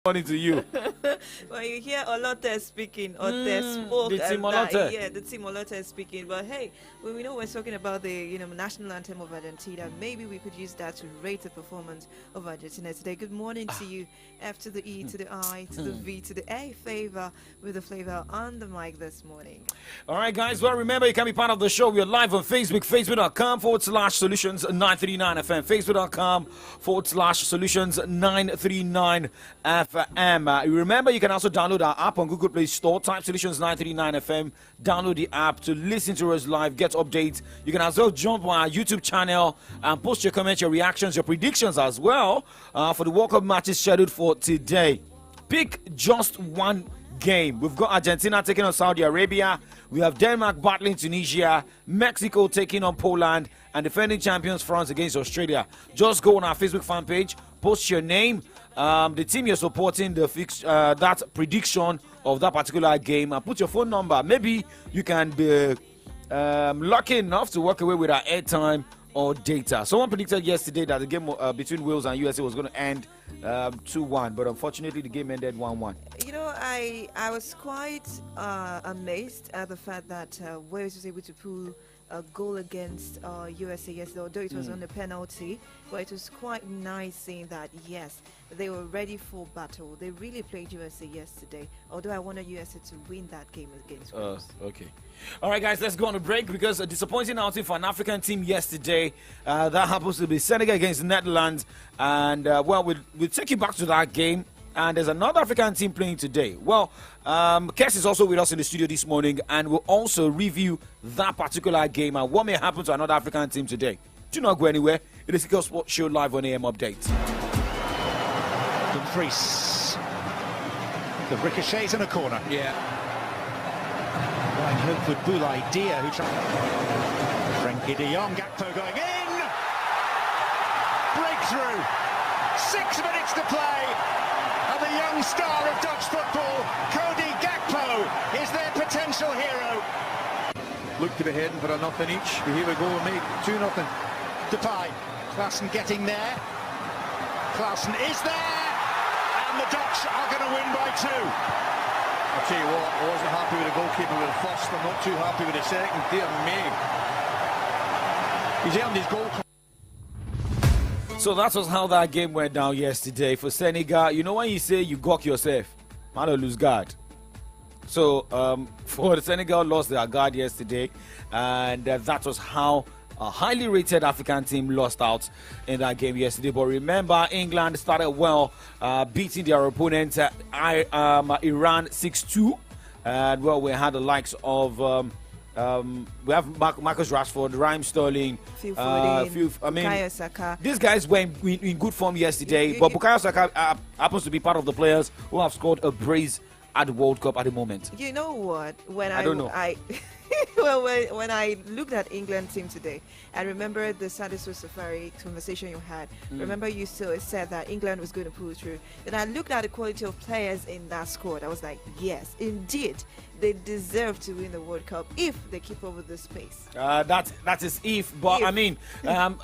morning to you. When you hear Olote speaking, Ote spoke. The team that, Olote. yeah, the team Olote is speaking. But hey, when we know we're talking about the national anthem of Argentina, maybe we could use that to rate the performance of Argentina today. Good morning to you. F to the E to the I to the V to the A. Favor with the flavor on the mic this morning. All right, guys. Well, remember, you can be part of the show. We're live on Facebook, facebook.com/solutions939FM, facebook.com/solutions939FM. Remember, you can also download our app on Google Play Store. Type Solutions939FM. Download the app to listen to us live, get updates. You can as well jump on our YouTube channel and post your comments, your reactions, your predictions as well for the World Cup matches scheduled for today. Pick just one game. We've got Argentina taking on Saudi Arabia. We have Denmark battling Tunisia, Mexico taking on Poland, and defending champions France against Australia. Just go on our Facebook fan page, post your name, the team you're supporting, that prediction of that particular game, and put your phone number. Maybe you can be lucky enough to walk away with our airtime or data. Someone predicted yesterday that the game between Wales and USA was going to end 2-1, but unfortunately the game ended 1-1. You know, I was quite amazed at the fact that Wales was able to pull a goal against USA yesterday, although it was on a penalty. But it was quite nice seeing that, yes, they were ready for battle. They really played USA yesterday, although I wanted USA to win that game against Wales. Okay. All right, guys, let's go on a break because a disappointing outing for an African team yesterday. That happens to be Senegal against the Netherlands. And, well, we'll take you back to that game. And there's another African team playing today. Well, Kes is also with us in the studio this morning, and we'll also review that particular game and what may happen to another African team today. Do not go anywhere. It is Kickoff Sports Show live on AM Update. Dumfries. The ricochets in a corner. Yeah. Right hook for Boulaye Dia, who tried. Frenkie de Jong, Gakpo going in. Breakthrough. 6 minutes to play. And the young star of Dutch football, Cody Gakpo, is their potential hero. Look to be heading for a nothing each. But here we go, we make 2-0. Depay, Klaassen getting there. Klaassen is there. And the Dutch are going to win by 2. I'll tell you what, I wasn't happy with the goalkeeper with the first. I'm not too happy with the second. Dear me. He's earned his goal. So that was how that game went down yesterday for Senegal. You know when you say you gawk yourself, man don't lose guard. So for the Senegal lost their guard yesterday, and that was how a highly rated African team lost out in that game yesterday. But remember, England started well, beating their opponent Iran 6-2, and well, we had the likes of we have Marcus Rashford, Raheem Sterling, Phil Foden, Bukayo Saka. These guys were in good form yesterday, but Bukayo Saka happens to be part of the players who have scored a brace at the World Cup at the moment. You know what? When I don't know. Well, when I looked at England team today, I remember the Sadisu Safari conversation you had. Remember you still said that England was going to pull through. Then I looked at the quality of players in that squad. I was like, yes, indeed, they deserve to win the World Cup if they keep up with this pace. That is if, but if. I mean,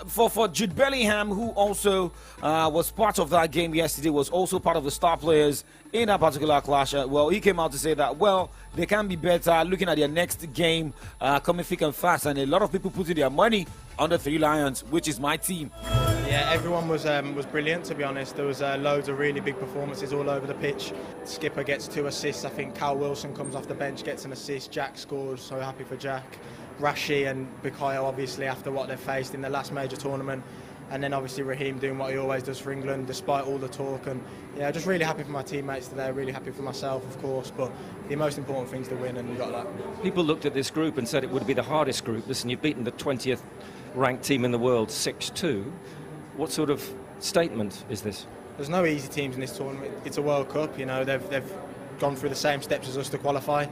for Jude Bellingham, who also was part of that game yesterday, was also part of the star players in that particular clash. Well, he came out to say that, well, they can be better, looking at their next game coming thick and fast, and a lot of people putting their money on the Three Lions, which is my team. Yeah, everyone was brilliant, to be honest. There was loads of really big performances all over the pitch. Skipper gets 2 assists. I think Cal Wilson comes off the bench, gets an assist. Jack scores, so happy for Jack. Rashi and Bukayo, obviously, after what they've faced in the last major tournament. And then obviously Raheem doing what he always does for England, despite all the talk. And yeah, just really happy for my teammates today, really happy for myself, of course. But the most important thing is to win, and we got that. People looked at this group and said it would be the hardest group. Listen, you've beaten the 20th ranked team in the world 6-2. What sort of statement is this? There's no easy teams in this tournament. It's a World Cup, you know, they've gone through the same steps as us to qualify.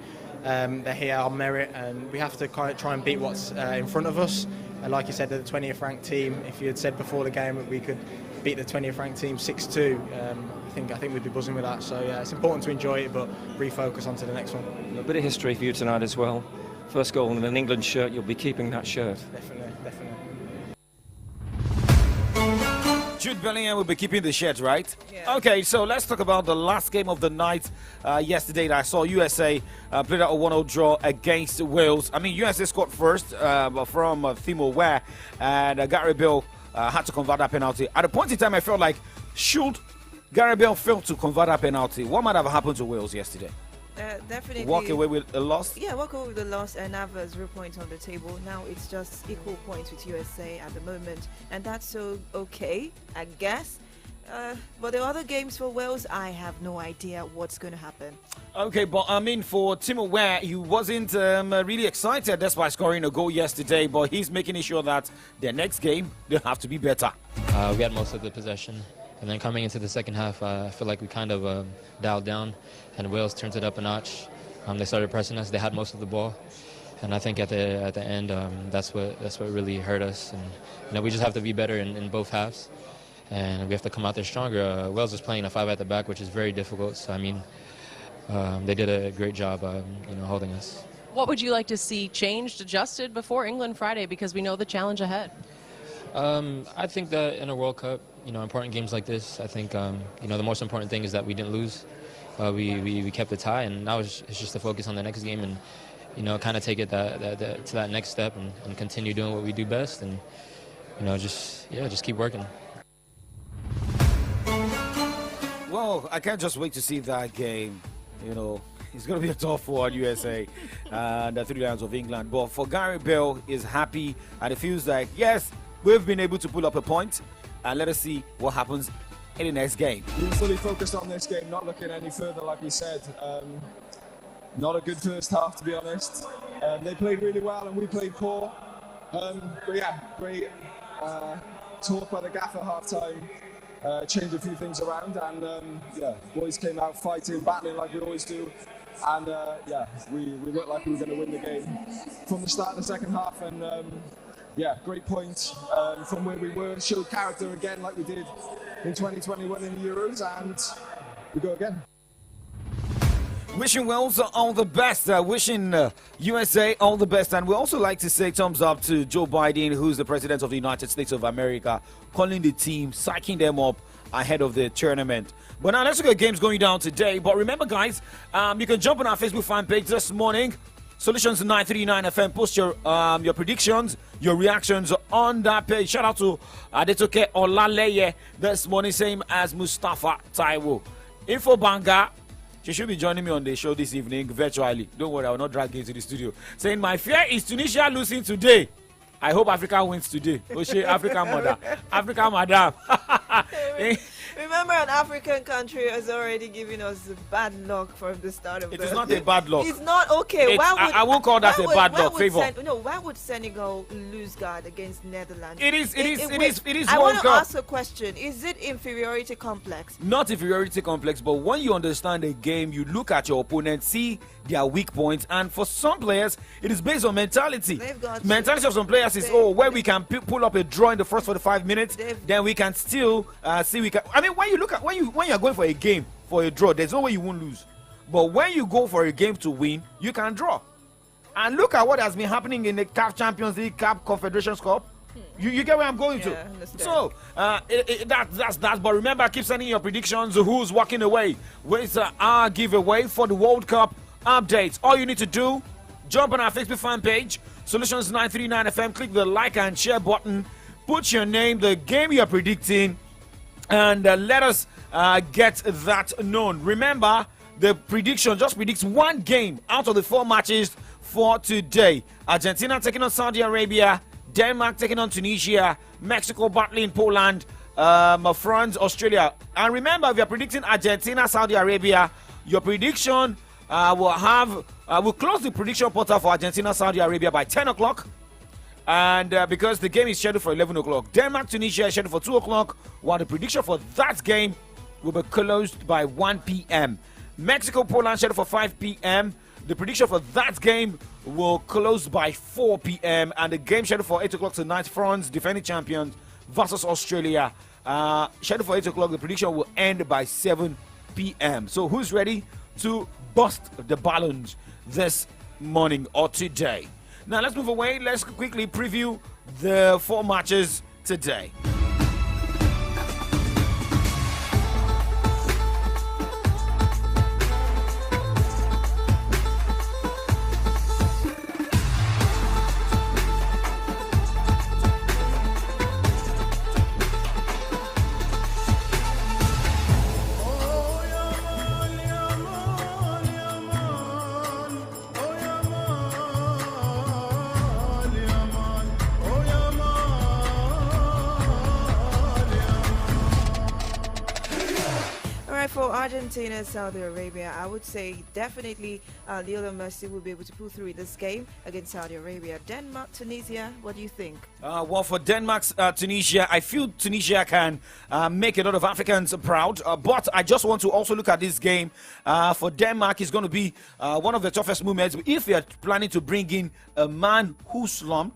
They're here on merit, and we have to try and beat what's in front of us. And like you said, they're the 20th ranked team. If you had said before the game that we could beat the 20th ranked team 6-2, I think we'd be buzzing with that. So yeah, it's important to enjoy it, but refocus onto the next one. A bit of history for you tonight as well. First goal in an England shirt, you'll be keeping that shirt. Definitely. Jude Bellingham will be keeping the shirt, right? Yeah. Okay, so let's talk about the last game of the night yesterday that I saw USA played out a 1-0 draw against Wales. I mean, USA scored first from Timo Weah, and Gary Bale had to convert that penalty. At a point in time, I felt like, should Gary Bale fail to convert that penalty, what might have happened to Wales yesterday? Definitely. Walk away with a loss? Yeah, walk away with the loss and have 0 points on the table. Now it's just equal points with USA at the moment, and that's so okay, I guess. But the other games for Wales, I have no idea what's going to happen. Okay, but I mean, for Timo Weah, he wasn't really excited despite scoring a goal yesterday, but he's making sure that their next game, they'll have to be better. We had most of the possession, and then coming into the second half, I feel like we kind of dialed down, and Wales turned it up a notch. They started pressing us. They had most of the ball, and I think at the end, that's what really hurt us. And we just have to be better in both halves, and we have to come out there stronger. Wales is playing a 5 at the back, which is very difficult. So I mean, they did a great job, holding us. What would you like to see changed, adjusted before England Friday? Because we know the challenge ahead. I think that in a World Cup, important games like this, I think, the most important thing is that we didn't lose. We kept the tie, and now it's just to focus on the next game and, kind of take it to that next step and continue doing what we do best and, just keep working. Well, I can't just wait to see that game. It's going to be a tough one, USA, the Three Lions of England. But for Gary Bale, is happy, and it feels like, yes, we've been able to pull up a point, and let us see what happens in the next game. We're fully focused on this game, not looking any further, like we said. Not a good first half, to be honest. They played really well, and we played poor. But yeah, great talk by the gaffer at half-time. Changed a few things around, and boys came out fighting, battling like we always do. And we looked like we were going to win the game from the start of the second half. And great point from where we were. Showed character again, like we did in 2021 in the Euros, and we go again. Wishing Wales all the best, wishing USA all the best, and we also like to say thumbs up to Joe Biden, who's the President of the United States of America, calling the team, psyching them up ahead of the tournament. But now let's look at games going down today. But remember, guys, you can jump on our Facebook fan page this morning, Solutions 939 FM. Post your predictions, your reactions on that page. Shout out to Adetoke Olaleye this morning, same as Mustafa Taiwo. Info Banga. She should be joining me on the show this evening virtually. Don't worry, I will not drag you into the studio. Saying, my fear is Tunisia losing today. I hope Africa wins today. Oshe, African mother. African madam. Remember, an African country has already given us bad luck from the start of It is not a bad luck. It's not okay. I won't call that a bad luck. Favor. Why would Senegal lose guard against Netherlands? It is I World want to Cup. ask a question. Is it inferiority complex? Not inferiority complex, but when you understand a game, you look at your opponent, see their weak points, and for some players, it is based on mentality. Mentality of some players is, where we can pull up a draw in the first 45 minutes, then we can still see we can. I mean, when you look at when you are going for a game for a draw, there's no way you won't lose. But when you go for a game to win, you can draw. And look at what has been happening in the CAF Champions League, CAF Confederations Cup. You get where I'm going to. So that's that. But remember, keep sending your predictions. Who's walking away with our giveaway for the World Cup updates? All you need to do, jump on our Facebook fan page, Solutions 939 FM. Click the like and share button. Put your name, the game you're predicting, and let us get that known. Remember, the prediction just predicts one game out of the 4 matches for today. Argentina taking on Saudi Arabia, Denmark taking on Tunisia, Mexico battling Poland, France, Australia. And remember, if you're predicting Argentina, Saudi Arabia, your prediction will close the prediction portal for Argentina, Saudi Arabia by 10 o'clock. And because the game is scheduled for 11 o'clock, Denmark, Tunisia is scheduled for 2 o'clock, while the prediction for that game will be closed by 1 p.m. Mexico, Poland scheduled for 5 p.m. The prediction for that game will close by 4 p.m. And the game scheduled for 8 o'clock tonight, France, defending champions, versus Australia. Scheduled for 8 o'clock, the prediction will end by 7 p.m. So who's ready to bust the balloons this morning or today? Now let's move away. Let's quickly preview the 4 matches today. Argentina, Saudi Arabia, I would say definitely Lionel Messi will be able to pull through in this game against Saudi Arabia. Denmark, Tunisia, what do you think? Well, for Denmark, Tunisia, I feel Tunisia can make a lot of Africans proud. But I just want to also look at this game. For Denmark, it's going to be one of the toughest moments if you're planning to bring in a man who slumped,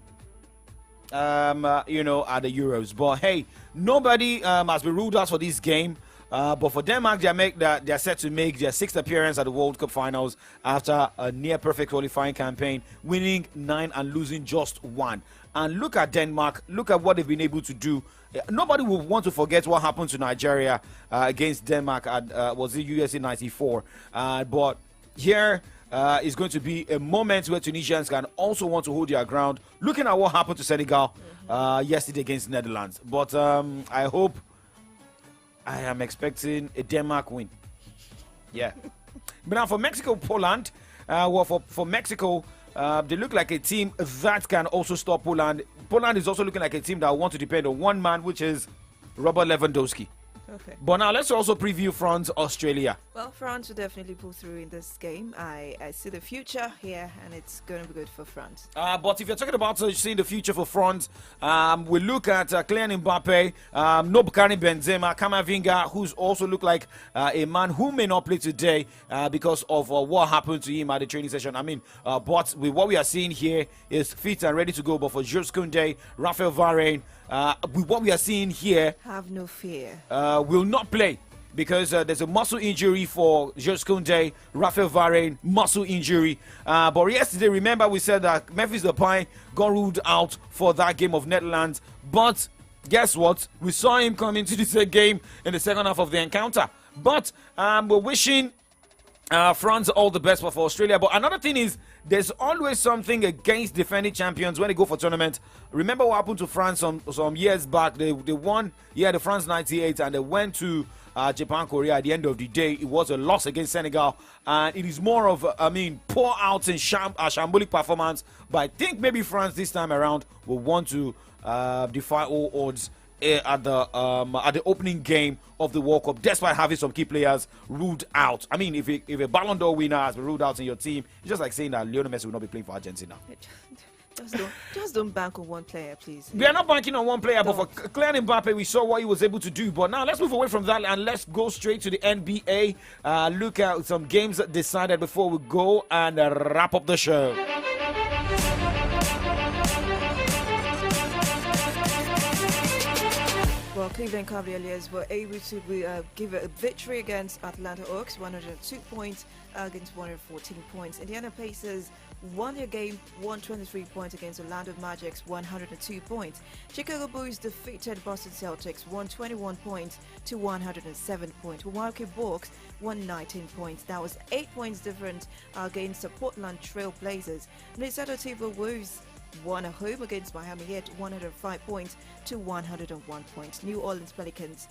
at the Euros. But hey, nobody has been ruled out for this game. But for Denmark, they're set to make their 6th appearance at the World Cup finals after a near-perfect qualifying campaign, winning 9 and losing just 1. And look at Denmark. Look at what they've been able to do. Nobody will want to forget what happened to Nigeria against Denmark at was it USA 94. But here is going to be a moment where Tunisians can also want to hold their ground. Looking at what happened to Senegal yesterday against Netherlands. But I am expecting a Denmark win. Yeah. But now for Mexico, Poland. For Mexico, they look like a team that can also stop Poland. Poland is also looking like a team that want to depend on one man, which is Robert Lewandowski. Okay. But now let's also preview France, Australia. Well, France will definitely pull through in this game. I see the future here, and it's going to be good for France. But if you're talking about seeing the future for France, we look at Kylian Mbappe, no Karim Benzema, Camavinga, who's also looked like a man who may not play today because of what happened to him at the training session. But with what we are seeing here is fit and ready to go. But for Jules Koundé, Raphael Varane, with what we are seeing here, have no fear. Will not play because there's a muscle injury for Jules Koundé, Raphael Varane, muscle injury. But yesterday, remember we said that Memphis Depay got ruled out for that game of Netherlands. But guess what? We saw him come into the game in the second half of the encounter. But we're wishing France all the best for Australia. But another thing is, there's always something against defending champions when they go for tournament. Remember what happened to France some years back? They won, the France 98, and they went to Japan, Korea. At the end of the day, it was a loss against Senegal, and it is more of, poor outs and shambolic performance. But I think maybe France this time around will want to defy all odds at the opening game of the World Cup, despite having some key players ruled out. If a Ballon d'Or winner has been ruled out in your team, it's just like saying that Lionel Messi will not be playing for Argentina. Just don't bank on one player, please. We are not banking on one player, but for Kylian Mbappe, we saw what he was able to do. But now let's move away from that and let's go straight to the NBA. Look at some games decided before we go and wrap up the show. Well, Cleveland Cavaliers were able to give a victory against Atlanta Hawks, 102 points against 114 points. Indiana Pacers won their game, 123 points against Orlando Magic's 102 points. Chicago Bulls defeated Boston Celtics, 121 points to 107 points. Milwaukee Bucks won 19 points. That was 8 points different against the Portland Trail Blazers. Minnesota Timberwolves won at home against Miami Heat, 105 points to 101 points. New Orleans Pelicans,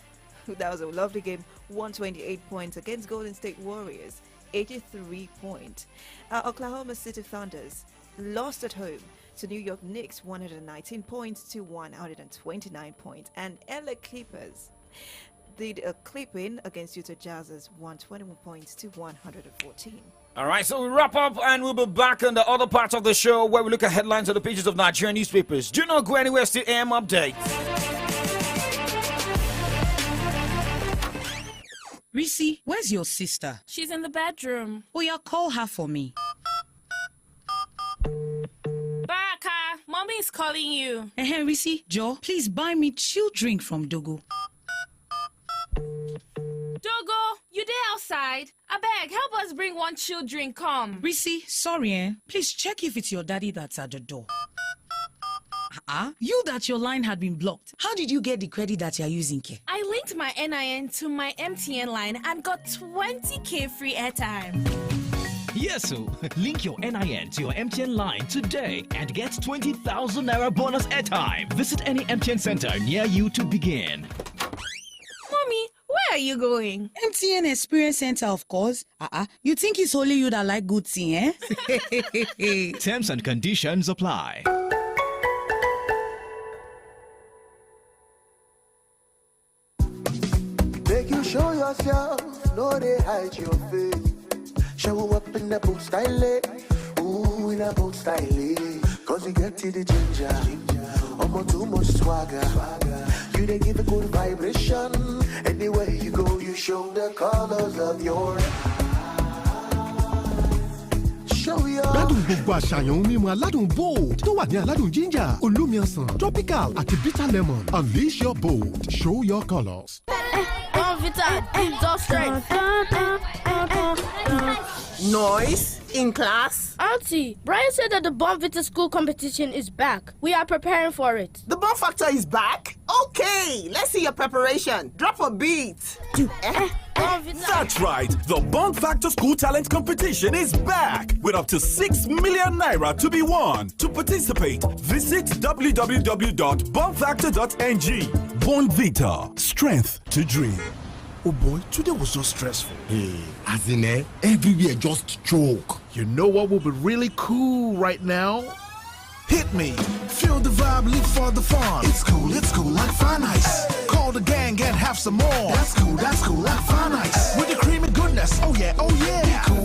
that was a lovely game, 128 points against Golden State Warriors, 83 points. Oklahoma City Thunders lost at home to New York Knicks, 119 points to 129 points. And LA Clippers did a clipping against Utah Jazzers, 121 points to 114. All right, so we wrap up and we'll be back on the other part of the show where we look at headlines on the pages of Nigerian newspapers. Do not go anywhere, still AM update. Risi, where's your sister? She's in the bedroom. Oh, yeah, call her for me. Baraka, mommy is calling you. Hey, Risi, Joe, please buy me chill drink from Dogo. Dogo, you there outside? I beg, help us bring one chill drink, come. Risi, sorry, please check if it's your daddy that's at the door. You that your line had been blocked. How did you get the credit that you're using, Ke? I linked my NIN to my MTN line and got 20k free airtime. Yes, so link your NIN to your MTN line today and get 20,000 Naira bonus airtime. Visit any MTN center near you to begin. Mommy, where are you going? MTN Experience Center, of course. You think it's only you that like good thing, eh? Terms and conditions apply. Make you show yourself. no they hide your face. Show up in the boat style, ooh, in a boat style. Cause you get to the ginger, almost too much swagger. You they give a good vibration. Anywhere you go, you show the colors of your Ládùn gbogbo àṣàyàn mímu aládùn bold tó wà ní aládùn ginger, olómi ọsàn, tropical àti bitter lemon. Unleash your bold. Show your colors. Noise in class? Auntie, Brian said that the Bonvita school competition is back. We are preparing for it. The Bon Factor is back? Okay, let's see your preparation. Drop a beat. That's right. The Bon Factor School Talent Competition is back with up to 6 million naira to be won. To participate, visit www.bonfactor.ng. Bonvita, strength to dream. Oh boy, today was just stressful. Hey, as in everywhere just choke. You know what would be really cool right now? Hit me. Feel the vibe, live for the fun. It's cool like Fun Ice. Call the gang and have some more. That's cool like Fun Ice. With the creamy goodness, oh yeah.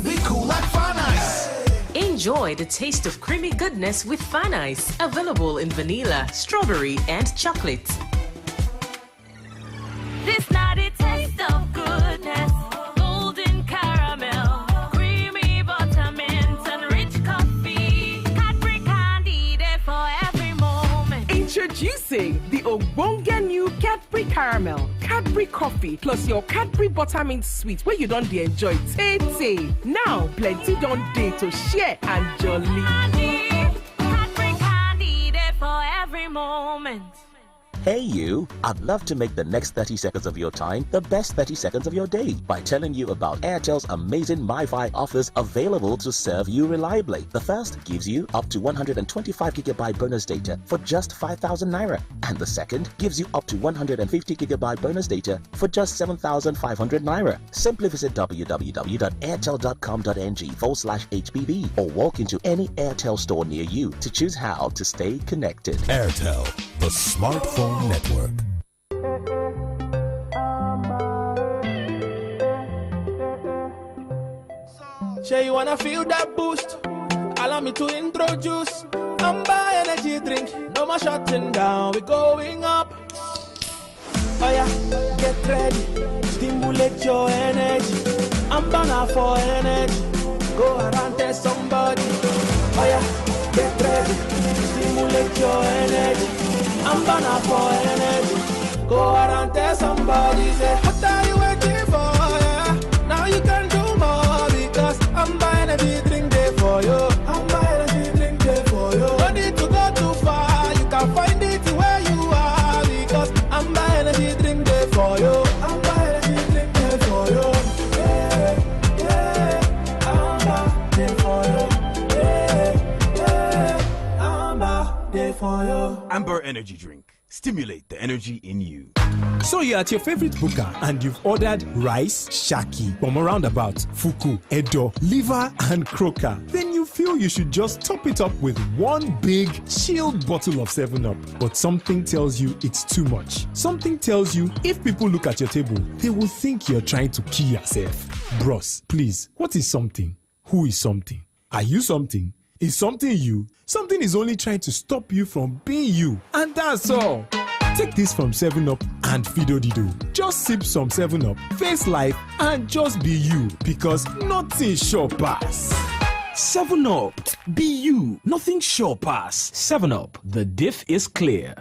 Be cool like Fun Ice. Enjoy the taste of creamy goodness with Fun Ice. Available in vanilla, strawberry, and chocolate. This night it tastes of goodness, golden caramel, creamy buttermint and rich coffee. Cadbury candy there for every moment. Introducing the Obonga new Cadbury Caramel, Cadbury Coffee, plus your Cadbury Buttermint Sweet where you don't enjoy tay. Now, plenty don't day to share and jolly. Cadbury candy there for every moment. Hey you, I'd love to make the next 30 seconds of your time the best 30 seconds of your day by telling you about Airtel's amazing MiFi offers available to serve you reliably. The first gives you up to 125GB bonus data for just 5,000 naira, and the second gives you up to 150GB bonus data for just 7,500 naira. Simply visit www.airtel.com.ng/HBB or walk into any Airtel store near you to choose how to stay connected. Airtel, the smartphone network. Shay, you wanna feel that boost? Allow me to introduce Amber energy drink. No more shutting down, we're going up. Oh yeah, get ready, stimulate your energy. Amber now for energy. Go around, tell somebody. Oh yeah, get ready, stimulate your energy. I'm banana for energy. Go out and tell somebody, say, what are you waiting for? Yeah? Now you can do more because I'm buying energy drink there for you. I'm buying energy drink there for you. Don't need to go too far. You can find it where you are because I'm buying energy drink there for you. I'm buying energy drink there for you. Yeah. I'm buying there for you. Yeah. I'm buying there for you. Amber Energy Drink. Stimulate the energy in you. So you're at your favorite booker and you've ordered rice, shaki, bomb roundabout, fuku, edo, liver and croaker. Then you feel you should just top it up with one big chilled bottle of 7-Up. But something tells you it's too much. Something tells you if people look at your table, they will think you're trying to kill yourself. Bros, please, what is something? Who is something? Are you something? Is something you? Something is only trying to stop you from being you. And that's all. Take this from 7-Up and Fido Dido. Just sip some 7-Up, face life, and just be you. Because nothing sure pass. 7-Up. Be you. Nothing sure pass. 7-Up. The diff is clear.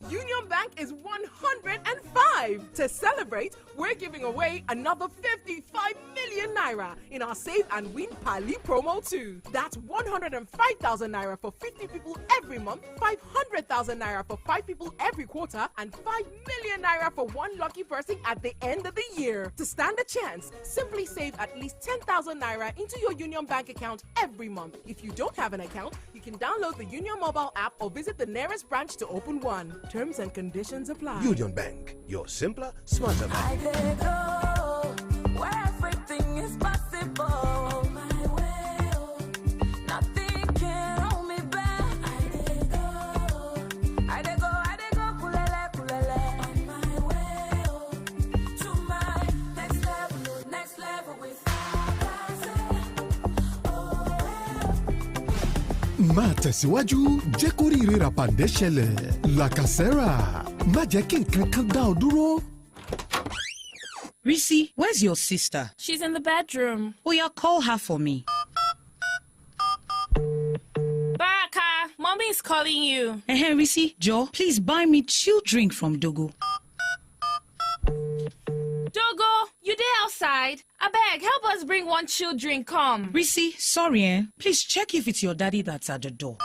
Union Bank is 105. To celebrate, we're giving away another 55 million naira in our Save and Win Pali promo too. That's 105,000 naira for 50 people every month, 500,000 naira for 5 people every quarter, and 5 million naira for one lucky person at the end of the year. To stand a chance, simply save at least 10,000 naira into your Union Bank account every month. If you don't have an account, you can download the Union mobile app or visit the nearest branch to open one. Terms and conditions apply. Union Bank, your simpler, smarter bank. Where everything is possible. My way, nothing can hold me back. I dey go, kulele. On my way, to my next level. máa tẹ̀síwájú jẹ́ kó rí rírà pàǹdẹ́ ṣẹlẹ̀ lacasera má jẹ́ kí nǹkan kan dá ọ dúró. Risi, where's your sister? She's in the bedroom. Oh, yeah, call her for me. Baraka, mommy is calling you. Hey, Risi, Joe, please buy me chill drink from Dogo. Dogo, you there outside? I beg, help us bring one chill drink, come. Risi, sorry, please check if it's your daddy that's at the door.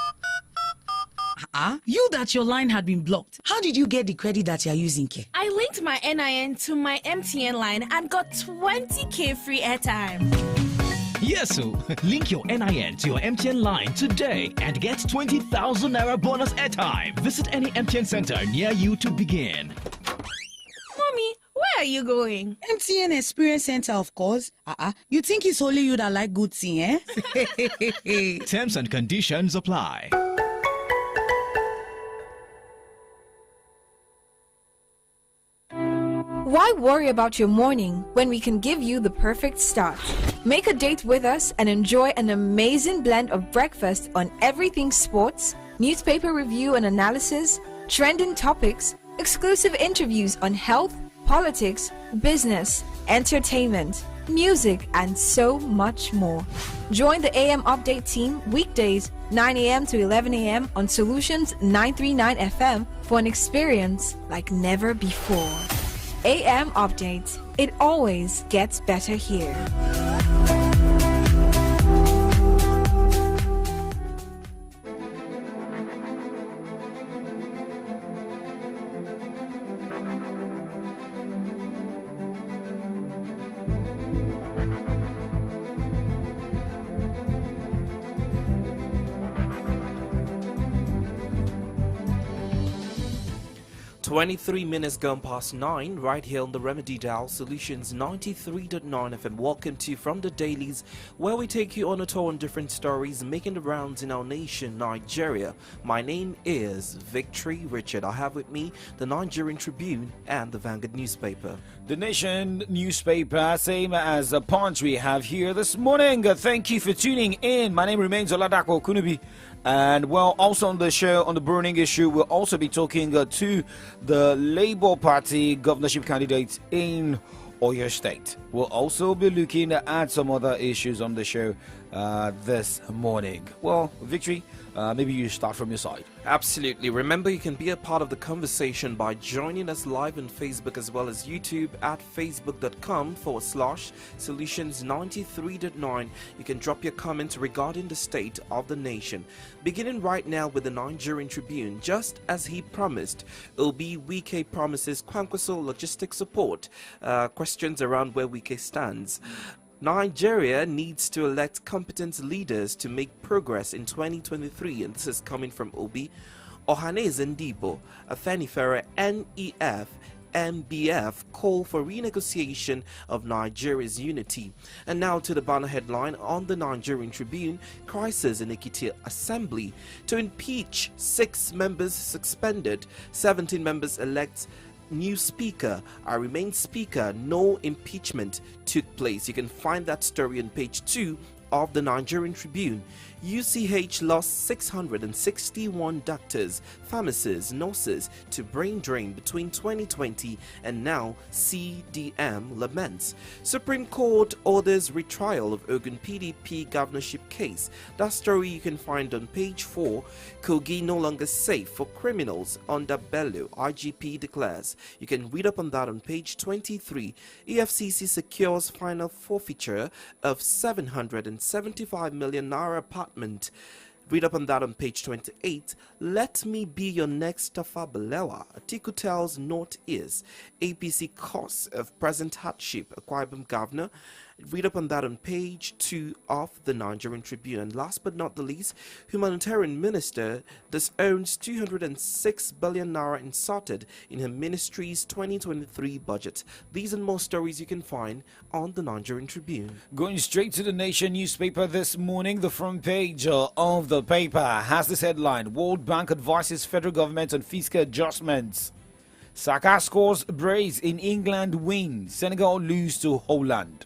You that your line had been blocked. How did you get the credit that you're using, Ke? I linked my NIN to my MTN line and got 20k free airtime. Yes, so link your NIN to your MTN line today and get 20,000 naira bonus airtime. Visit any MTN center near you to begin. Mommy, where are you going? MTN Experience Center, of course. You think it's only you that like good thing, eh? Terms and conditions apply. Why worry about your morning when we can give you the perfect start? Make a date with us and enjoy an amazing blend of breakfast on everything sports, newspaper review and analysis, trending topics, exclusive interviews on health, politics, business, entertainment, music, and so much more. Join the AM Update team weekdays 9 a.m. to 11 a.m. on Solutions 939 FM for an experience like never before. AM Update. It always gets better here. 23 minutes gone past 9, right here on the Remedy Dial, Solutions 93.9 FM. Welcome to From the Dailies, where we take you on a tour on different stories making the rounds in our nation, Nigeria. My name is Victory Richard. I have with me the Nigerian Tribune and the Vanguard newspaper. The Nation newspaper, same as the Punch we have here this morning. Thank you for tuning in. My name remains Oladapo Kunubi. And well, also on the show, on the burning issue, we'll also be talking to the Labour Party governorship candidates in Oyo State. We'll also be looking at some other issues on the show this morning. Well, Victory, maybe you start from your side. Absolutely. Remember, you can be a part of the conversation by joining us live on Facebook as well as YouTube at facebook.com/Solutions93.9. You can drop your comments regarding the state of the nation. Beginning right now with the Nigerian Tribune, just as he promised, Obi Wike promises Kwankwaso logistic support. Questions around where Wike stands. Nigeria needs to elect competent leaders to make progress in 2023, and this is coming from Obi. Ohaneze Ndibo, Afenifere, NEF, MBF call for renegotiation of Nigeria's unity. And now to the banner headline on the Nigerian Tribune: crisis in Ekiti Assembly. To impeach 6 members suspended, 17 members elect new speaker. I remain speaker. No impeachment took place. You can find that story on page 2 of the Nigerian Tribune. UCH lost 661 doctors, pharmacists, nurses to brain drain between 2020 and now CDM laments. Supreme Court orders retrial of Ogun PDP governorship case. That story you can find on page 4. Kogi no longer safe for criminals under Bello, IGP declares. You can read up on that on page 23. EFCC secures final forfeiture of 775 million naira apartment. Read up on that on page 28. Let me be your next Tafa Balewa. Atiku tells North-East APC cause of present hardship. Akwa Ibom governor. Read up on that on page 2 of the Nigerian Tribune. And last but not the least, humanitarian minister disowns 206 billion naira inserted in her ministry's 2023 budget. These and more stories you can find on the Nigerian Tribune. Going straight to the Nation newspaper this morning, the front page of the paper has this headline: World Bank advises federal government on fiscal adjustments. Saka scores brace in England win. Senegal lose to Holland.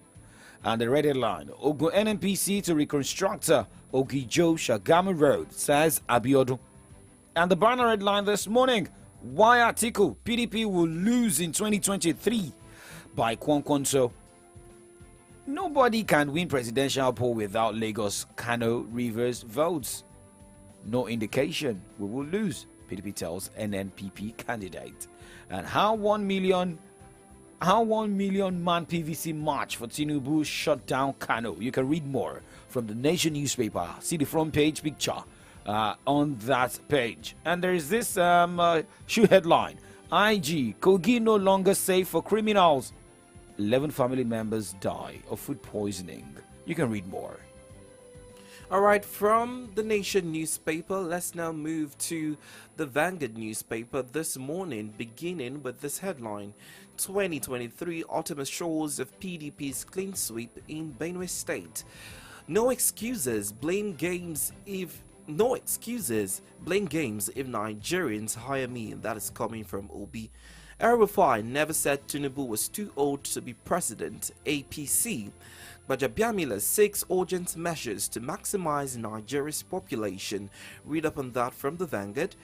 And the red headline, Ogun NNPC to reconstruct Ogijo Shagamu Road, says Abiodun. And the banner headline this morning, why Atiku PDP will lose in 2023 by Kwankwanso. Nobody can win presidential poll without Lagos, Kano, Rivers votes. No indication we will lose, PDP tells NNPP candidate. And how 1 million man PVC march for Tinubu shut down Kano. You can read more from the Nation newspaper. See the front page picture on that page. And there is this shoe headline. IG, Kogi no longer safe for criminals. 11 family members die of food poisoning. You can read more. All right, from the Nation newspaper, let's now move to the Vanguard newspaper this morning, beginning with this headline: 2023 ultimate shows of PDP's clean sweep in Benue State. No excuses, blame games if Nigerians hire me. That is coming from Obi. El-Rufai never said Tinubu was too old to be president. APC. Gbajabiamila seeks urgent measures to maximize Nigeria's population. Read up on that from the Vanguard.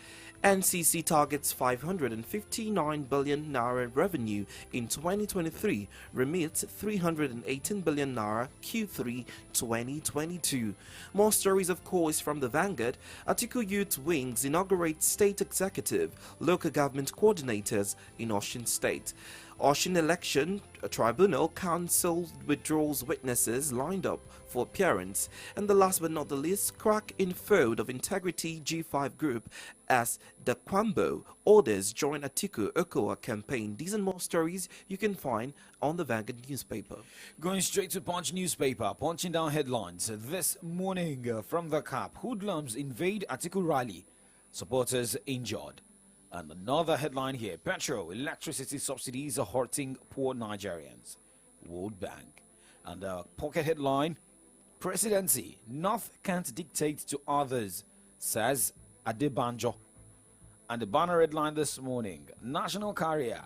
NCC targets 559 billion naira revenue in 2023, remits 318 billion naira Q3 2022. More stories, of course, from the Vanguard. Atiku Youth Wings inaugurate state executive, local government coordinators in Osun State. Osun Election Tribunal Council withdraws witnesses lined up for appearance. And the last but not the least, crack in fold of Integrity G5 Group as the Kwambo orders join Atiku Okowa campaign. These and more stories you can find on the Vanguard newspaper. Going straight to Punch newspaper, punching down headlines this morning from the Cap. Hoodlums invade Atiku rally, supporters injured. And another headline here, petrol, electricity subsidies are hurting poor Nigerians. World Bank. And a pocket headline, presidency, North can't dictate to others, says Adebanjo. And the banner headline this morning, national carrier,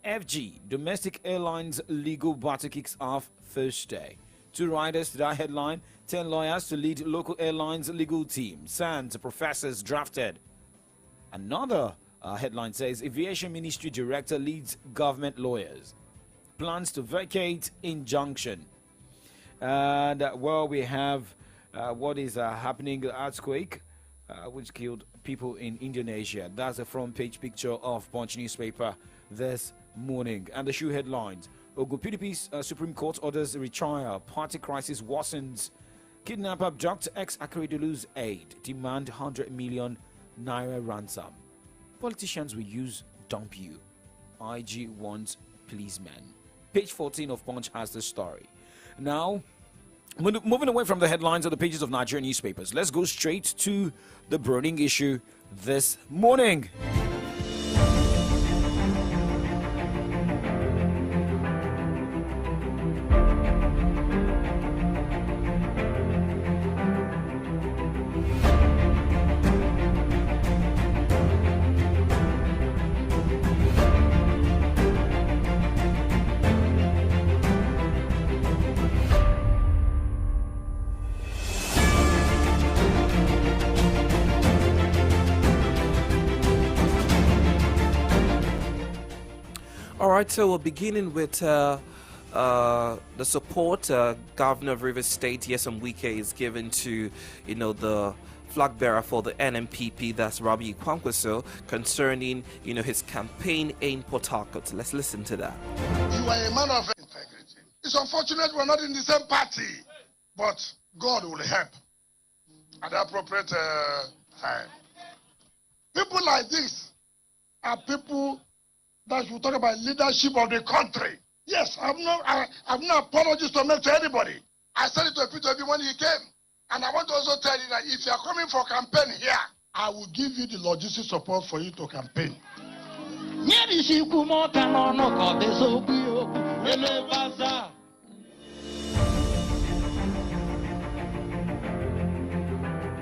FG, domestic airlines legal battle kicks off Thursday. 2 riders to that headline, 10 lawyers to lead local airlines legal team. SANS professors drafted. Another headline says aviation ministry director leads government lawyers, plans to vacate injunction. And we have what is happening, the earthquake which killed people in Indonesia. That's a front page picture of Punch newspaper this morning. And the shoe headlines, Ogun PDP's Supreme Court orders retrial, party crisis worsens, kidnap abduct ex-Akeredolu's aide, demand 100 million naira ransom. Politicians will use dump you. IG wants policemen. Page 14 of Punch has the story. Now, moving away from the headlines of the pages of Nigerian newspapers, let's go straight to the burning issue this morning. All right, so we're beginning with the support Governor of Rivers State, Nyesom Wike, is given to, the flag bearer for the NNPP, that's Rabiu Kwankwaso, concerning, his campaign in Port Harcourt. Let's listen to that. You are a man of integrity. It's unfortunate we're not in the same party, but God will help at the appropriate time. People like this are people that should talk about leadership of the country. Yes, I have no apologies to make to anybody. I said it to Peter when he came. And I want to also tell you that if you are coming for campaign here, I will give you the logistic support for you to campaign.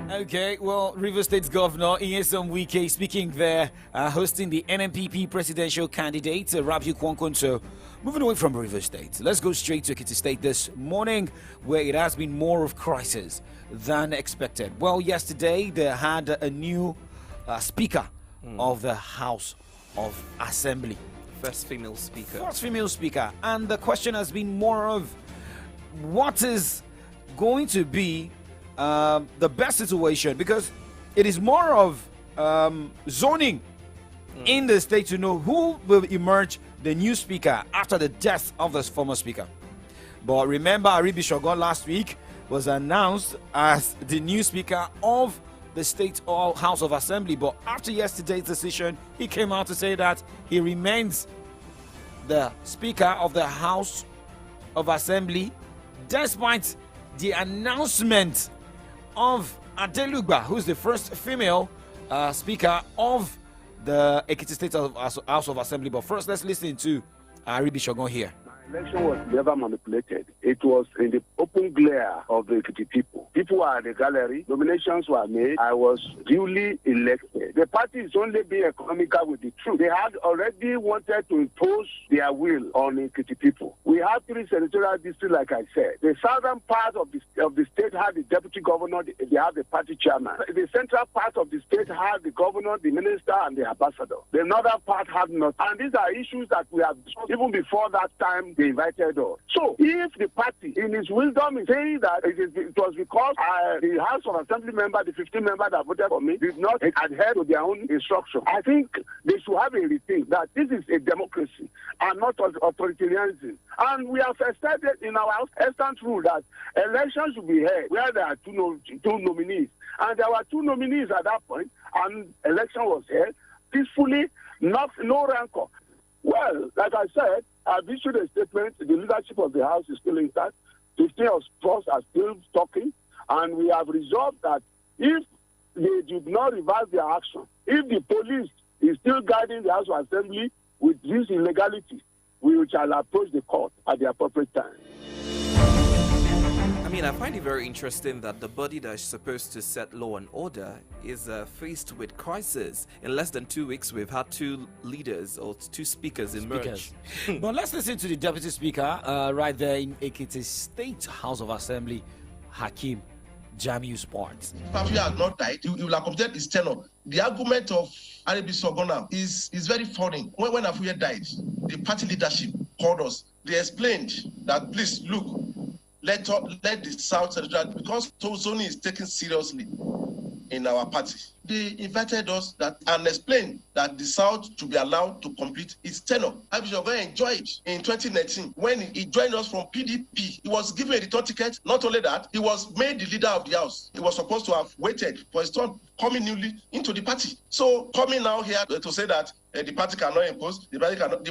Okay, well, River State's Governor Nyesom Wike speaking there, hosting the NNPP presidential candidate Rabiu Kwankwaso. Moving away from River State, let's go straight to Ekiti State this morning, where it has been more of crisis than expected. Well, yesterday they had a new speaker of the House of Assembly. First female speaker. First female speaker. And the question has been more of what is going to be the best situation, because it is more of zoning in the state to know who will emerge the new speaker after the death of the former speaker. But remember, Aribi Shogun last week was announced as the new speaker of the State House of Assembly. But after yesterday's decision, he came out to say that he remains the Speaker of the House of Assembly, despite the announcement of Adelugba, who's the first female Speaker of the Ekiti State House of Assembly. But first, let's listen to Aribi Shogun here. Election was never manipulated. It was in the open glare of the Ekiti people. People were at the gallery. Nominations were made. I was duly elected. The party is only being economical with the truth. They had already wanted to impose their will on Ekiti people. We have 3 senatorial districts, like I said. The southern part of the state had the deputy governor. They have the party chairman. The central part of the state had the governor, the minister, and the ambassador. The northern part had not. And these are issues that we have discussed even before that time they invited us. So, if the party, in its wisdom, is saying that it was because the House of Assembly member, the 15 members that voted for me, did not adhere to their own instruction, I think they should have a rethink that this is a democracy and not authoritarianism. And we have established in our instant rule that elections should be held where there are two nominees. And there were 2 nominees at that point, and election was held peacefully, no rancor. Well, like I said, I've issued a statement. The leadership of the House is still intact. 15 of us are still talking. And we have resolved that if they did not reverse their action, if the police is still guiding the House of Assembly with this illegality, we shall approach the court at the appropriate time. I mean, I find it very interesting that the body that is supposed to set law and order is faced with crisis. In less than 2 weeks, we've had 2 leaders or 2 speakers emerge. But let's listen to the deputy speaker right there in Ekiti State House of Assembly, Hakeem Jamiu Sports. Afia has not died, he will have completed his tenure. The argument of Aribi Shogun is very funny. When Afia died, the party leadership called us. They explained that, please, look, let the South Senatorial, because zoning is taken seriously in our party. They invited us and explained that the South should be allowed to complete its tenure. Aribi Shogun enjoyed it in 2019 when he joined us from PDP. He was given a return ticket. Not only that, he was made the leader of the House. He was supposed to have waited for his turn coming newly into the party. So coming now here to say that the party cannot impose, the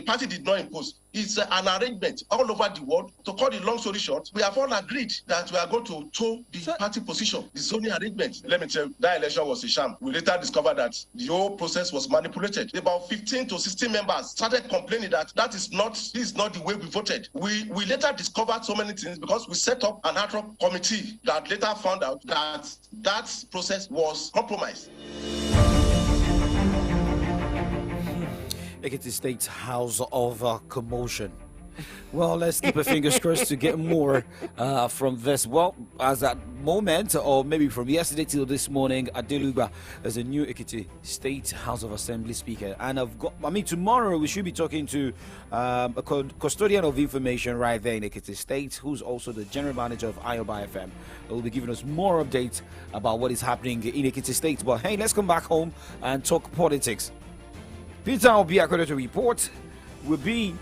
party did not impose. It's an arrangement all over the world. To cut the long story short, we have all agreed that we are going to toe the party position, the zoning arrangement. Let me tell you, that election was a sham. We later discovered that the whole process was manipulated. About 15 to 16 members started complaining that this is not the way we voted. We later discovered so many things because we set up an ad hoc committee that later found out that process was compromised. Ekiti State House of Commotion. Well, let's keep our fingers crossed to get more from this. Well, as at moment, or maybe from yesterday till this morning, Adelugba is a new Ekiti State House of Assembly speaker. And tomorrow we should be talking to a custodian of information right there in Ekiti State, who's also the general manager of Ayoba FM. Will be giving us more updates about what is happening in Ekiti State. But hey, let's come back home and talk politics. Peter Obi, according to report, will be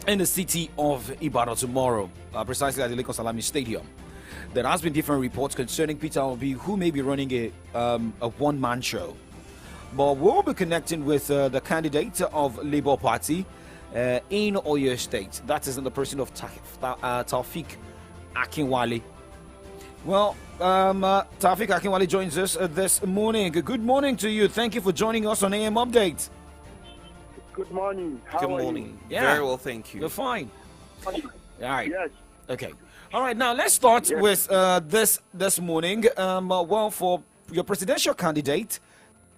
in the city of Ibadan tomorrow, precisely at the Lagos Salami Stadium. There has been different reports concerning Peter Obi, who may be running a one-man show. But we'll be connecting with the candidate of Labour Party in Oyo State. That is in the person of Taufik Akinwale. Well, Taufik Akinwale joins us this morning. Good morning to you. Thank you for joining us on AM Update. Good morning. Good morning. Very well, thank you. You're fine. All right. Yes. Okay. All right. Now let's start with this morning. For your presidential candidate,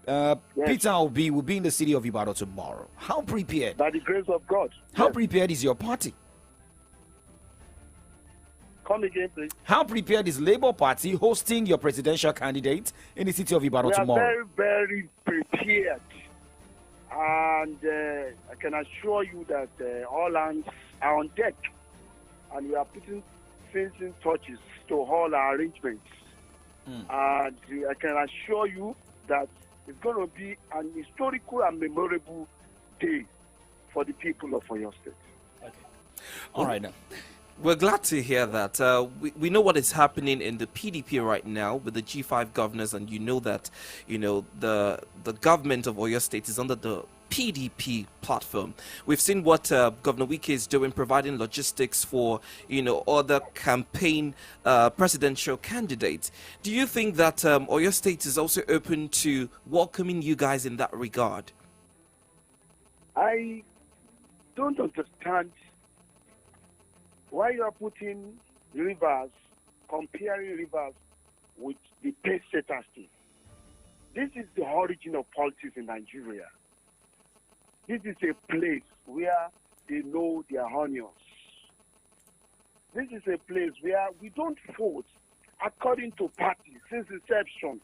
Peter Obi will be in the city of Ibadan tomorrow. How prepared? By the grace of God. How prepared is your party? Come again, please. How prepared is Labour Party hosting your presidential candidate in the city of Ibadan We are tomorrow? very, very prepared. And I can assure you that all hands are on deck. And we are putting finishing touches to all our arrangements. And I can assure you that it's going to be an historical and memorable day for the people of Oyo State. All right, now. We're glad to hear that. We know what is happening in the PDP right now with the G5 governors, and you know that, the government of Oyo State is under the PDP platform. We've seen what Governor Wike is doing, providing logistics for, other campaign presidential candidates. Do you think that Oyo State is also open to welcoming you guys in that regard? I don't understand why you are putting Rivers, comparing Rivers with the pace setter state. This is the origin of politics in Nigeria. This is a place where they know their onions. This is a place where we don't vote according to party since inception.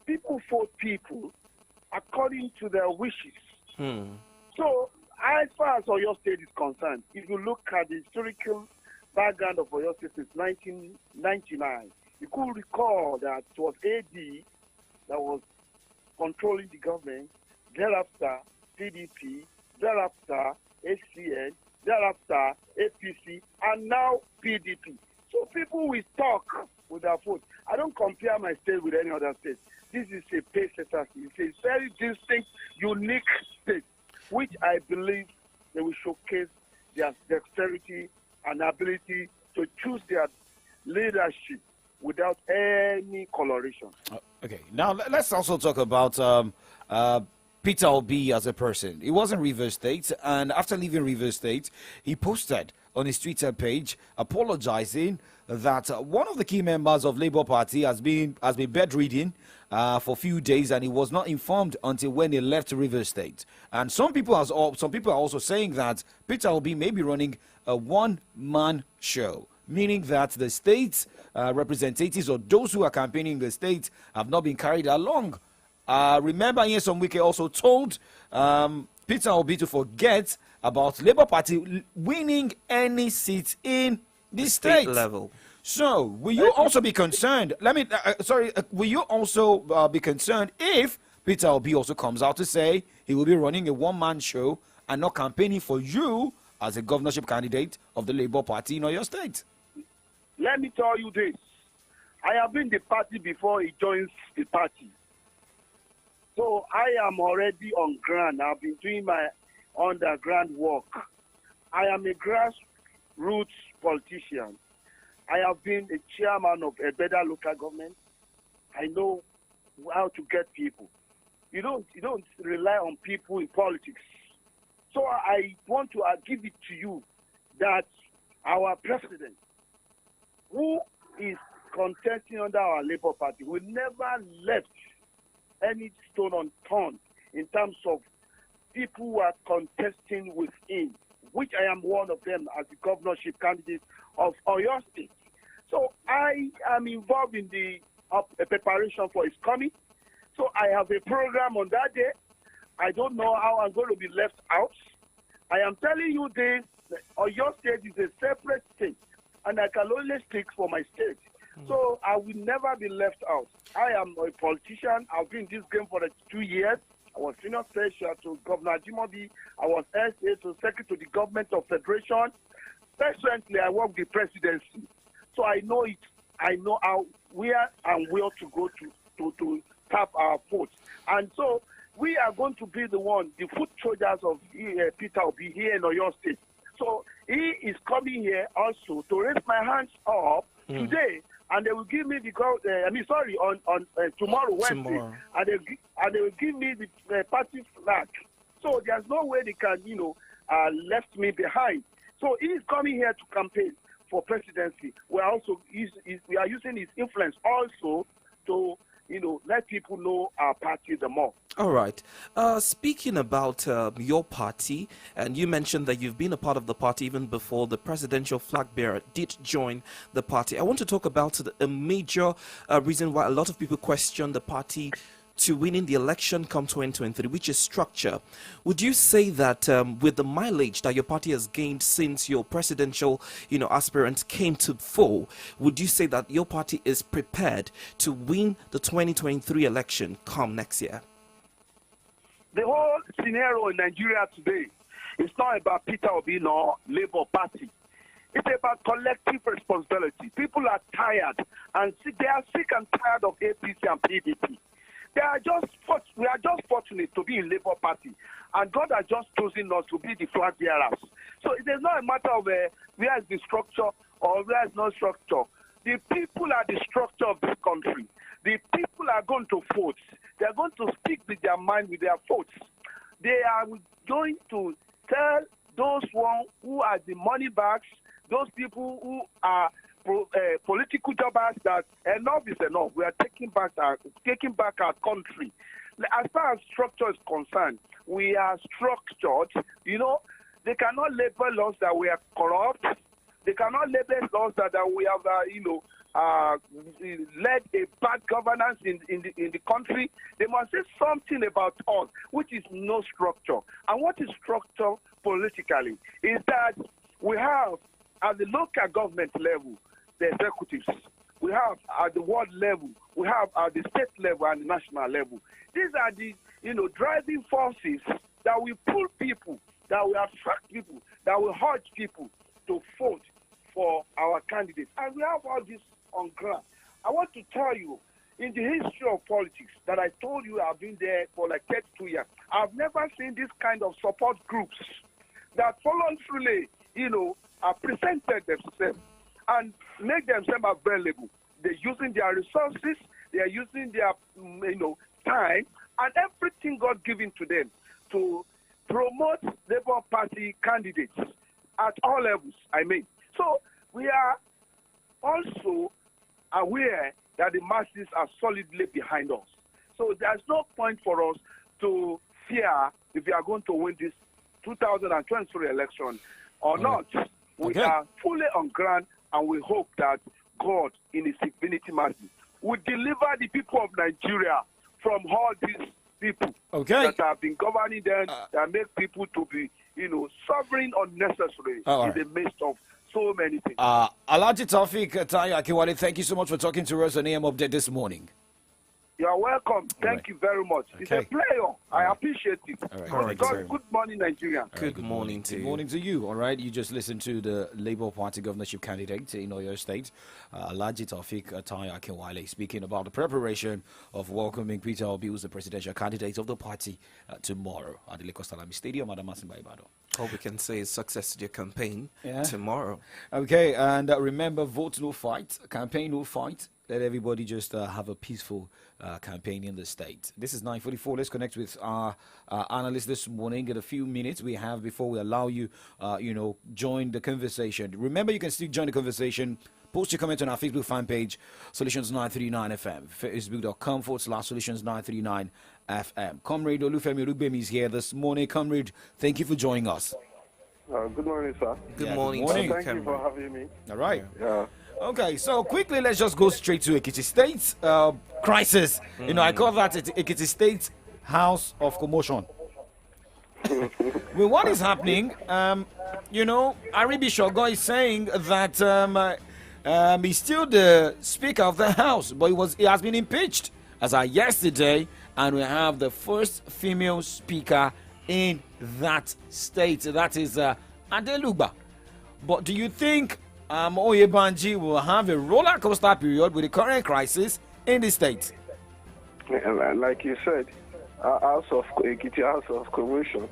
People vote people according to their wishes. So, as far as Oyo State is concerned, if you look at the historical background of Oyo State since 1999, you could recall that it was AD that was controlling the government, thereafter PDP, thereafter HCN, thereafter APC, and now PDP. So people will talk with their vote. I don't compare my state with any other state. This is a pace setter state. It's a very distinct, unique state, which I believe they will showcase their dexterity and ability to choose their leadership without any coloration. Okay, now let's also talk about Peter Obi as a person. He was in Rivers State, and after leaving Rivers State, he posted on his Twitter page apologizing that one of the key members of Labour Party has been bedridden for a few days, and he was not informed until when he left Rivers State. And some people are also saying that Peter Obi may be running a one-man show, meaning that the state's representatives or those who are campaigning in the state have not been carried along. Remember, Nyesom Wike also told Peter Obi to forget about Labour Party winning any seat in the state level. So, will you also be concerned? Will you also be concerned if Peter Obi also comes out to say he will be running a one-man show and not campaigning for you as a governorship candidate of the Labour Party in Oyo State? Let me tell you this. I have been the party before he joins the party. So I am already on ground. I've been doing my underground work. I am a grassroots politician. I have been a chairman of a better local government. I know how to get people. You don't rely on people in politics. So I want to give it to you that our president, who is contesting under our Labour Party, will never left any stone unturned in terms of people who are contesting with him, which I am one of them as the governorship candidate of Oyo State. So I am involved in the preparation for his coming. So I have a program on that day. I don't know how I'm going to be left out. I am telling you this, Oyo State is a separate state, and I can only speak for my state. So I will never be left out. I am a politician. I've been in this game for 2 years. I was senior special to Governor Jimobi. I was SA to Secretary to the Government of Federation. Presently, I work the presidency. So I know it. I know how, where and where to go to tap our votes. And so we are going to be the foot soldiers of Peter Obi here in Oyo State. So he is coming here also to raise my hands up today. And they will give me on tomorrow, Wednesday, and they will give me the party flag. So there's no way they can, left me behind. So he is coming here to campaign for presidency. We are using his influence also to let people know our party the more. All right. Speaking about your party, and you mentioned that you've been a part of the party even before the presidential flag bearer did join the party. I want to talk about a major reason why a lot of people question the party to winning the election come 2023, which is structure. Would you say that with the mileage that your party has gained since your presidential, aspirant came to fore, would you say that your party is prepared to win the 2023 election come next year? The whole scenario in Nigeria today is not about Peter Obi nor Labour Party. It's about collective responsibility. People are tired, and they are sick and tired of APC and PDP. We are just fortunate to be in Labour Party, and God has just chosen us to be the flag bearers. So it is not a matter of where is the structure or where is no structure. The people are the structure of this country. The people are going to vote. They are going to speak with their mind, with their votes. They are going to tell those who are the money bags, those people who are political jobbers, that enough is enough. We are taking back our country. As far as structure is concerned, we are structured. They cannot label us that we are corrupt. They cannot label us that we have, led a bad governance in the country. They must say something about us, which is no structure. And what is structure politically is that we have, at the local government level, the executives. We have at the world level, we have at the state level and the national level. These are the driving forces that will pull people, that will attract people, that will urge people to vote for our candidates. And we have all this on ground. I want to tell you, in the history of politics that I told you I've been there for like 32 years, I've never seen this kind of support groups that voluntarily, are presented themselves and make themselves available. They're using their resources, they are using their, time and everything God given to them to promote Labour Party candidates at all levels, So we are also aware that the masses are solidly behind us. So there's no point for us to fear if we are going to win this 2023 election or not. We are fully on ground, and we hope that God, in His infinity mercy, will deliver the people of Nigeria from all these people that have been governing them, that make people to be, suffering unnecessarily in the midst of so many things. Alhaji Taufik Tayo Akinwale, thank you so much for talking to us on AM Update this morning. You are welcome. Thank you very much. It's a pleasure. I appreciate it. Good morning, Nigeria. Good morning to you. Good morning to you. All right. You just listened to the Labour Party governorship candidate in Oyo State, Alhaji Taufik Tayo Akinwale, speaking about the preparation of welcoming Peter Obi, who's the presidential candidate of the party, tomorrow at the Lagos Salami Stadium at Amasimba Ibadan. All we can say is success to your campaign tomorrow. Okay, and remember, vote no fight, campaign no fight. Let everybody just have a peaceful campaign in the state. This is 9:44. Let's connect with our analyst this morning. In a few minutes we have before we allow you, join the conversation. Remember, you can still join the conversation. Post your comment on our Facebook fan page, Solutions 939 FM, facebook.com/Solutions 939 FM. Comrade Olufemi Rubemi is here this morning. Comrade, thank you for joining us. Good morning, sir. Good morning. Thank you for having me. All right. Yeah. Okay, so quickly, let's just go straight to Ekiti State crisis. I call that Ekiti State House of Commotion. Well, what is happening? Aribi Shogo is saying that he's still the Speaker of the House, but he has been impeached as of yesterday, and we have the first female Speaker in that state. That is Adelugba. But do you think Oyebanji will have a roller coaster period with the current crisis in the state? Like you said, Ekiti House of Commotion.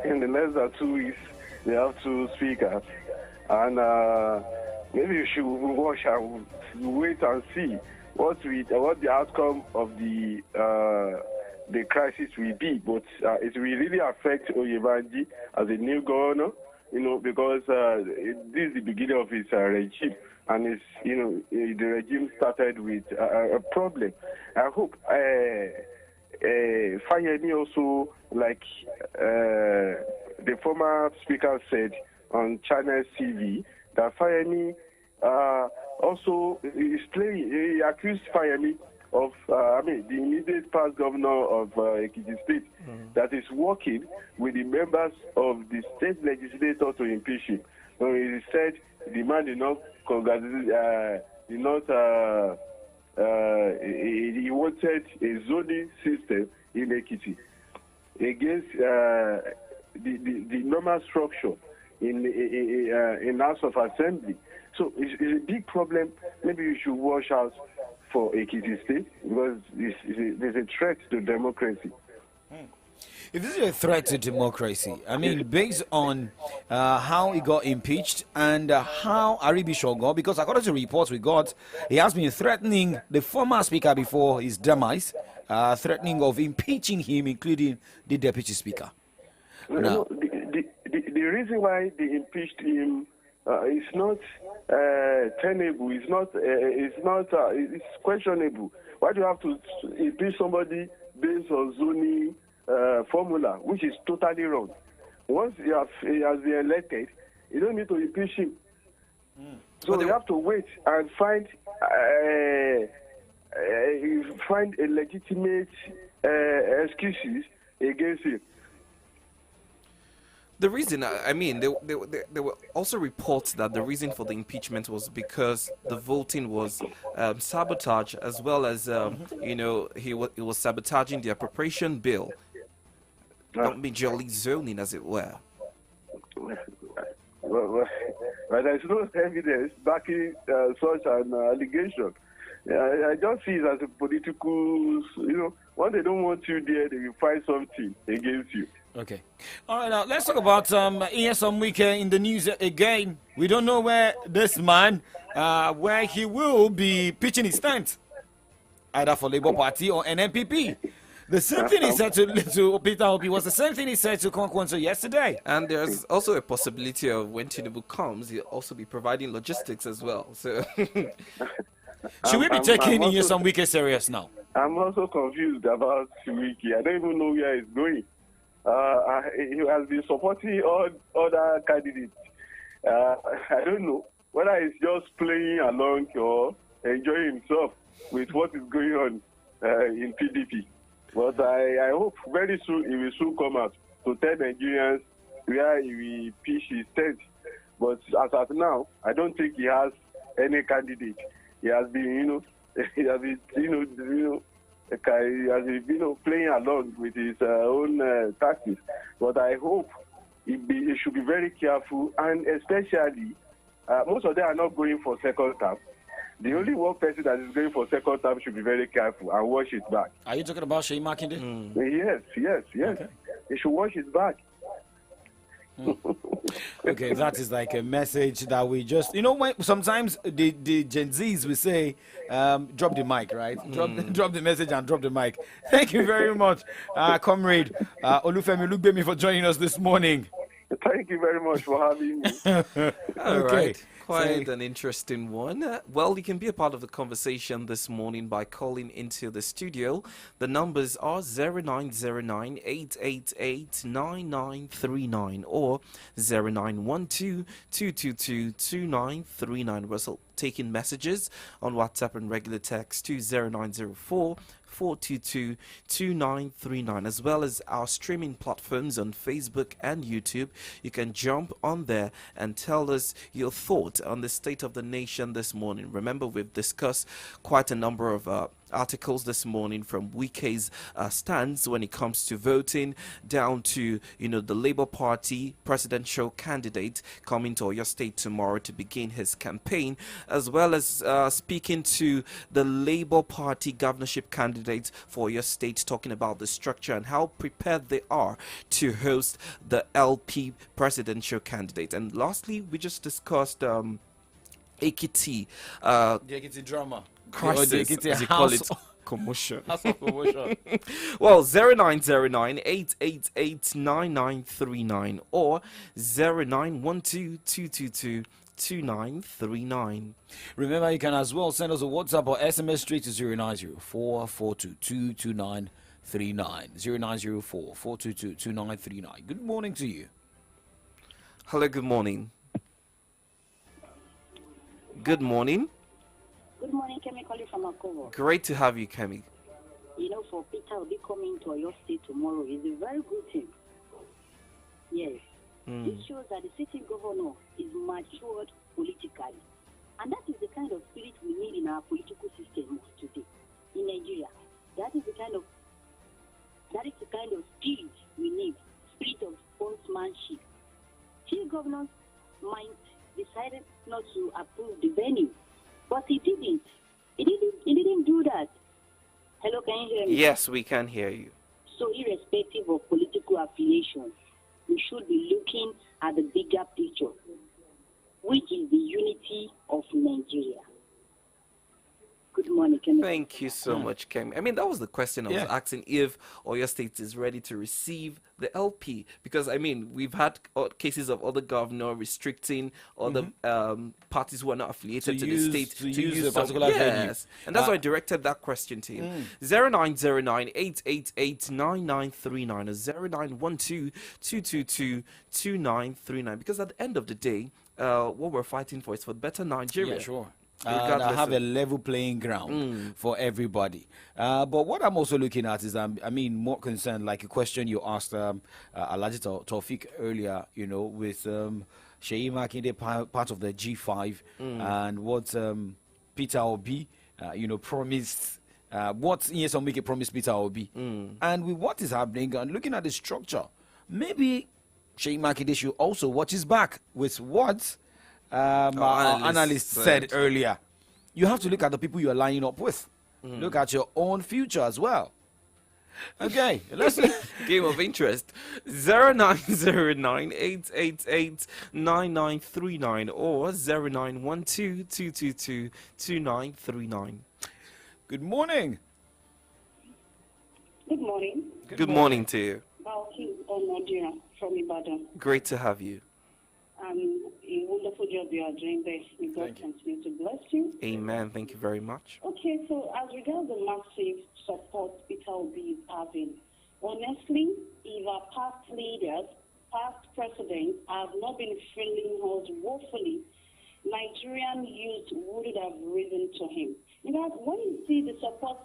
In the less than 2 weeks, they have 2 speakers, and maybe you should watch and wait and see what the outcome of the crisis will be. But it will really affect Oyebanji as a new governor, because this is the beginning of his regime, and the regime started with a problem. I hope Fayemi also, like the former speaker said on Channel TV, that Fayemi also is playing. He accused Fayemi of, the immediate past governor of Ekiti State, that is working with the members of the state legislature to impeach him. So he said the man did not congratulate, he wanted a zoning system in Ekiti against the normal structure in House of Assembly. So it's a big problem. Maybe you should watch out for Ekiti State, because there's a threat to democracy. If this is a threat to democracy, I mean, based on how he got impeached and how Aribishogo, because according to reports we got, he has been threatening the former speaker before his demise, threatening of impeaching him, including the deputy speaker. Now, the reason why they impeached him is not tenable. It's questionable. Why do you have to impeach somebody based on zoning formula, which is totally wrong? Once he has been elected, you don't need to impeach him. So you have to wait and find a legitimate excuses against him. The reason, there were also reports that the reason for the impeachment was because the voting was sabotage, as well as, he was sabotaging the appropriation bill. Not majorly zoning, as it were. Well, there's no evidence backing such an allegation. I just see it as a political, when they don't want you there, they will find something against you. Okay. All right, now let's talk about Nyesom Wike in the news again. We don't know where this man, where he will be pitching his tent, either for Labour Party or NNPP. The same thing he said to Peter Obi was the same thing he said to Kwankwaso yesterday. And there's also a possibility of when Tinubu comes, he'll also be providing logistics as well. So, should we be taking Nyesom Wike serious now? I'm also confused about Wike. I don't even know where he's going. He has been supporting all other candidates. I don't know whether he's just playing along or enjoying himself with what is going on in PDP. But I hope very soon he will soon come out to tell Nigerians where he will pitch his tent. But as of now, I don't think he has any candidate. He has been, playing along with his own tactics. But I hope he should be very careful, and especially, most of them are not going for second term. The only one person that is going for second term should be very careful and watch his back. Are you talking about Sheyi Makinde? Yes. Okay. He should watch his back. Okay, that is like a message that we just, when sometimes the Gen Zs will say, drop the mic, right? Drop the message and drop the mic. Thank you very much, comrade Olufemi Olugbemi, for joining us this morning. Thank you very much for having me. All right. Quite an interesting one. Well, you can be a part of the conversation this morning by calling into the studio. The numbers are 0909-888-9939 or 0912-222-2939. We're also taking messages on WhatsApp and regular text to 0904 422-2939, as well as our streaming platforms on Facebook and YouTube. You can jump on there and tell us your thought on the state of the nation this morning. Remember, we've discussed quite a number of articles this morning, from Wike's stance when it comes to voting down to the Labour Party presidential candidate coming to Oyo State tomorrow to begin his campaign, as well as speaking to the Labour Party governorship candidate for Oyo State, talking about the structure and how prepared they are to host the LP presidential candidate. And lastly, we just discussed Ekiti, the Ekiti drama. Crisis, as you call it, commotion. That's a commotion. Well, 0909-888-9939 or 0912-222-2939. Remember, you can as well send us a WhatsApp or SMS straight to 0904-422-2939. 0904-422-2939. Good morning to you. Hello, good morning. Good morning. Good morning, Kemi calling from Akovo. Great to have you, Kemi. You know, for Peter will be coming to your state tomorrow is a very good thing. Yes. This shows that the sitting governor is matured politically. And that is the kind of spirit we need in our political system today in Nigeria. That is the kind of spirit we need, spirit of sportsmanship. Few governors might decided not to approve the venue, but he didn't. He didn't do that. Hello, can you hear me? Yes, we can hear you. So irrespective of political affiliation, we should be looking at the bigger picture, which is the unity of Nigeria. Good morning, Kemi. Thank you so much, Kemi. I mean, that was the question I was asking, if Oyo State is ready to receive the LP. Because, I mean, we've had cases of other governor restricting other parties who are not affiliated to the state to use a particular venue. Yes, and that's why I directed that question to you. 0909-888-9939 or 0912-222-2939. Because at the end of the day, what we're fighting for is for better Nigeria. Yeah, sure. And I have a level playing ground for everybody. But what I'm also looking at is, more concerned, like a question you asked Alhaji Taufik earlier, you know, with Sheyi Makinde part of the G5 and what Peter Obi, promised. What Nyesom Wike promised Peter Obi. And with what is happening and looking at the structure, maybe Sheyi Makinde should also watch his back with what our analyst said earlier. You have to look at the people you are lining up with. Look at your own future as well. Okay, let's game of interest. 0909-888-9939 or 0912-222-2939. Good morning. Good morning. Good morning to you. Balki Nigeria from Ibadan. Great to have you. A wonderful job you are doing there. May God continue to bless you. Amen. Thank you very much. Okay, so as regards the massive support Peter Obi is having, honestly, if our past leaders, past presidents have not been failing us woefully, Nigerian youth would have risen to him. Because when you see the support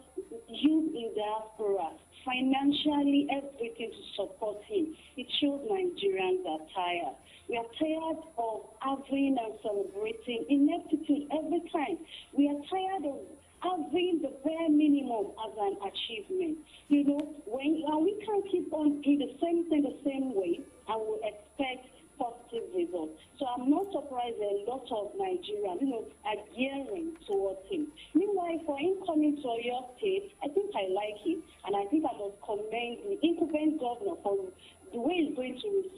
youth in diaspora, financially everything to support him, it shows Nigerians are tired. We are tired of having and celebrating ineptitude every time. We are tired of having the bare minimum as an achievement. You know, when we can't keep on doing the same thing the same way and we expect positive results. So I'm not surprised a lot of Nigerians, are gearing towards him. Meanwhile, for him coming to your state, I think I like it, and I think I must commend the intervention